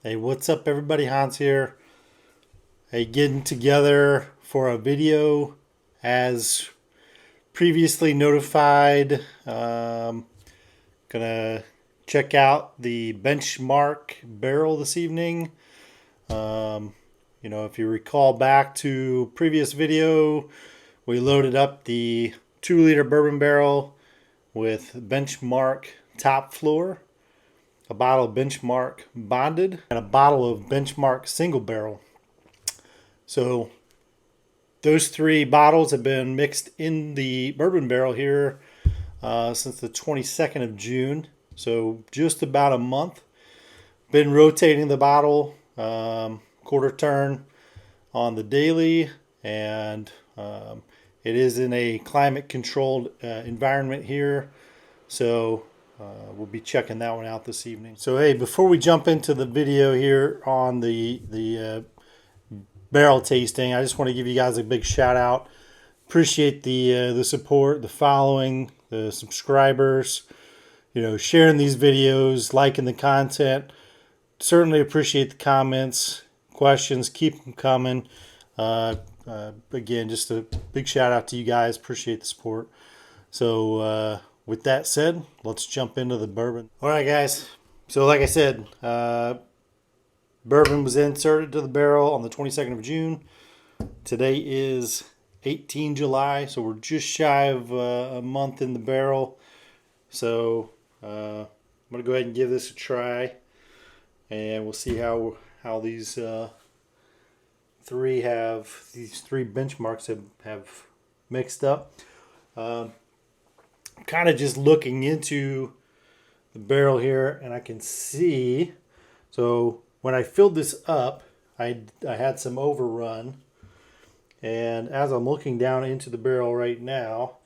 Hey, what's up, everybody? Hans here. Hey, getting together for a video as previously notified. Gonna check out the benchmark barrel this evening. If you recall back to previous video, we loaded up the 2-liter bourbon barrel with benchmark top floor, a bottle of benchmark bonded, and a bottle of benchmark single barrel. So those 3 bottles have been mixed in the bourbon barrel here since the 22nd of June. So just about a month. Been rotating the bottle quarter turn on the daily, and it is in a climate controlled environment here. So we'll be checking that one out this evening. So hey, before we jump into the video here on the barrel tasting, I just want to give you guys a big shout out. Appreciate the support, the following, the subscribers, sharing these videos, liking the content. Certainly appreciate the comments, questions, keep them coming. Again, just a big shout out to you guys. Appreciate the support. So with that said, let's jump into the bourbon. All right, guys. So like I said, bourbon was inserted to the barrel on the 22nd of June. Today is 18 July, so we're just shy of a month in the barrel. So I'm going to go ahead and give this a try, and we'll see how these three benchmarks have mixed up. Kind of just looking into the barrel here, and I can see, so when I filled this up, I had some overrun, and as I'm looking down into the barrel right now,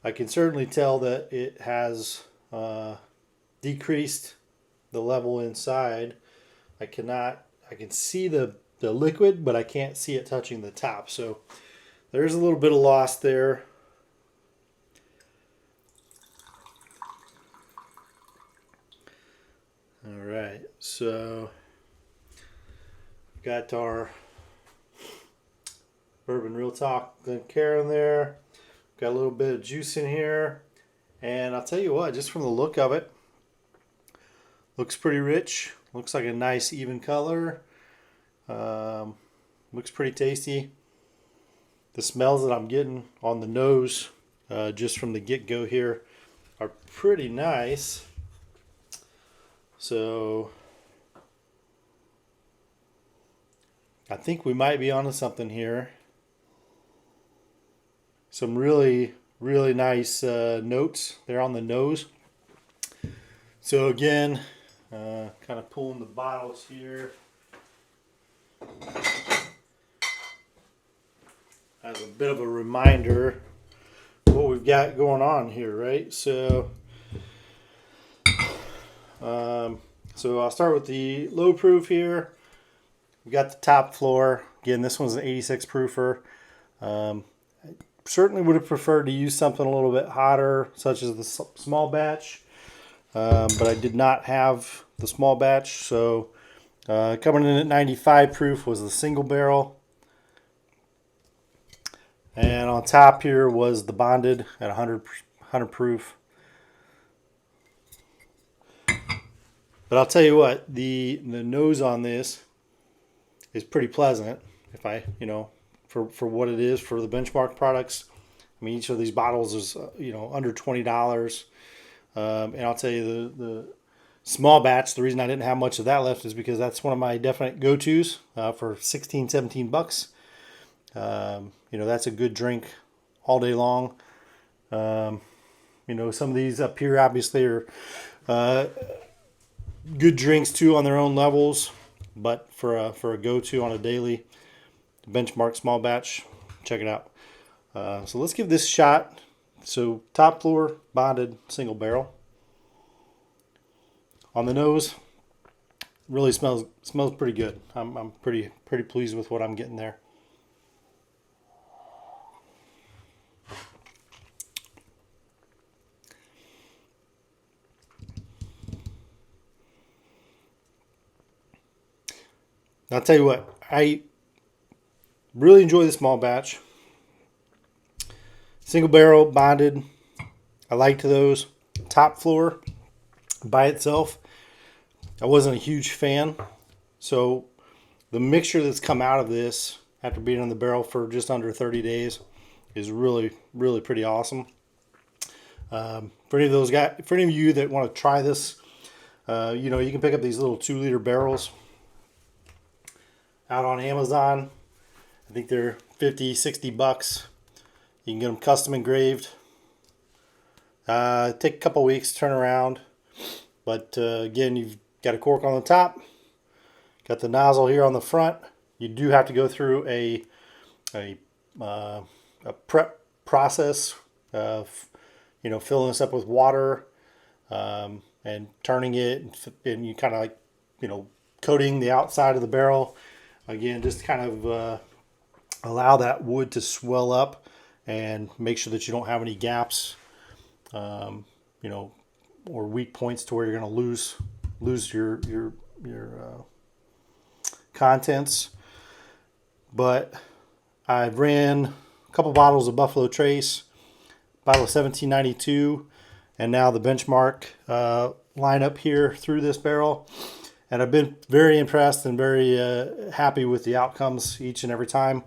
I can certainly tell that it has decreased the level inside. I can see the liquid, but I can't see it touching the top, so there's a little bit of loss there. All right, so we've got our Bourbon Real Talk Glencairn there. Got a little bit of juice in here, and I'll tell you what, just from the look of it, looks pretty rich. Looks like a nice even color. Looks pretty tasty. The smells that I'm getting on the nose, just from the get-go here, are pretty nice. So I think we might be onto something here. Some really, really nice notes there on the nose. So again, kind of pulling the bottles here as a bit of a reminder what we've got going on here, right? So I'll start with the low proof here. We've got the top floor. Again, this one's an 86 proofer. I certainly would have preferred to use something a little bit hotter, such as the small batch, but I did not have the small batch. So coming in at 95 proof was the single barrel. And on top here was the bonded at 100 proof. But I'll tell you what, the nose on this is pretty pleasant. If I, for what it is for the benchmark products, I mean, each of these bottles is under $20. And I'll tell you the small batch, the reason I didn't have much of that left is because that's one of my definite go-tos for 16, 17 bucks. That's a good drink all day long. Some of these up here obviously are good drinks too on their own levels, but for a go-to on a daily, benchmark small batch, check it out. So let's give this a shot. So top floor, bonded, single barrel. On the nose, really smells pretty good. I'm pretty pleased with what I'm getting there. I'll tell you what, I really enjoy the small batch. Single barrel bonded, I liked those. Top floor by itself, I wasn't a huge fan. So the mixture that's come out of this after being in the barrel for just under 30 days is really, really pretty awesome. For any of those guys, for any of you that want to try this, you know, you can pick up these little 2-liter barrels out on Amazon. I think they're 50, 60 bucks. You can get them custom engraved. Take a couple weeks to turn around. But again, you've got a cork on the top. Got the nozzle here on the front. You do have to go through a prep process of, you know, filling this up with water and turning it, and you kind of like, you know, coating the outside of the barrel. Again, just kind of allow that wood to swell up and make sure that you don't have any gaps, you know, or weak points to where you're going to lose your contents. But I ran a couple bottles of Buffalo Trace, bottle of 1792, and now the Benchmark lineup here through this barrel. And I've been very impressed and very happy with the outcomes each and every time.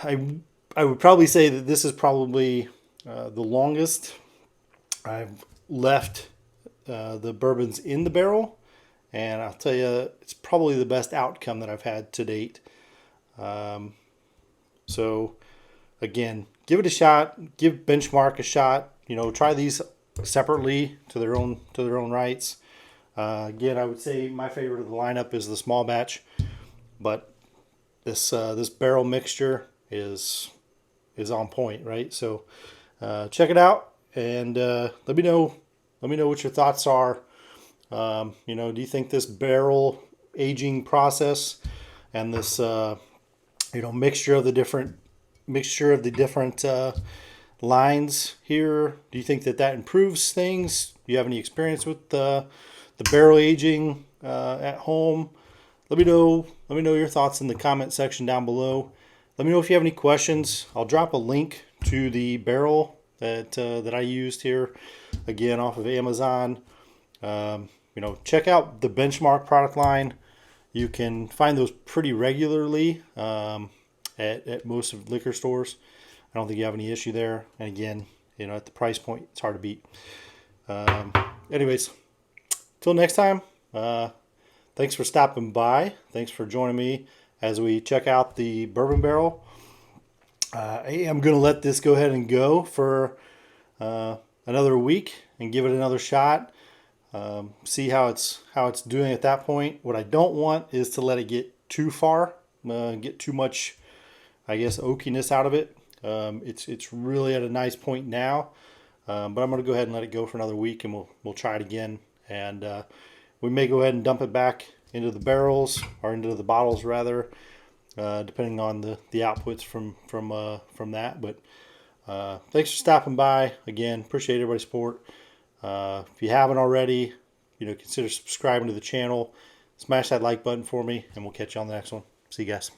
I would probably say that this is probably the longest I've left the bourbons in the barrel. And I'll tell you, it's probably the best outcome that I've had to date. So again, give it a shot. Give Benchmark a shot. You know, try these separately to their own rights. Again, I would say my favorite of the lineup is the small batch, but this barrel mixture is on point, right? So check it out and let me know what your thoughts are. You know, do you think this barrel aging process and this you know, mixture of the different lines here, do you think that improves things? Do you have any experience with the barrel aging at home? Let me know your thoughts in the comment section down below. Let me know if you have any questions. I'll drop a link to the barrel that I used here, again off of Amazon. You know, check out the Benchmark product line. You can find those pretty regularly at most of liquor stores. I don't think you have any issue there. And again, you know, at the price point, it's hard to beat. Anyways, till next time, thanks for stopping by. Thanks for joining me as we check out the bourbon barrel. I am going to let this go ahead and go for another week and give it another shot. See how it's doing at that point. What I don't want is to let it get too far, get too much, I guess, oakiness out of it. It's really at a nice point now, but I'm going to go ahead and let it go for another week, and we'll try it again. And we may go ahead and dump it back into the barrels, or into the bottles rather, depending on the outputs from that. But thanks for stopping by. Again, appreciate everybody's support. If you haven't already, you know, consider subscribing to the channel. Smash that like button for me, and we'll catch you on the next one. See you guys.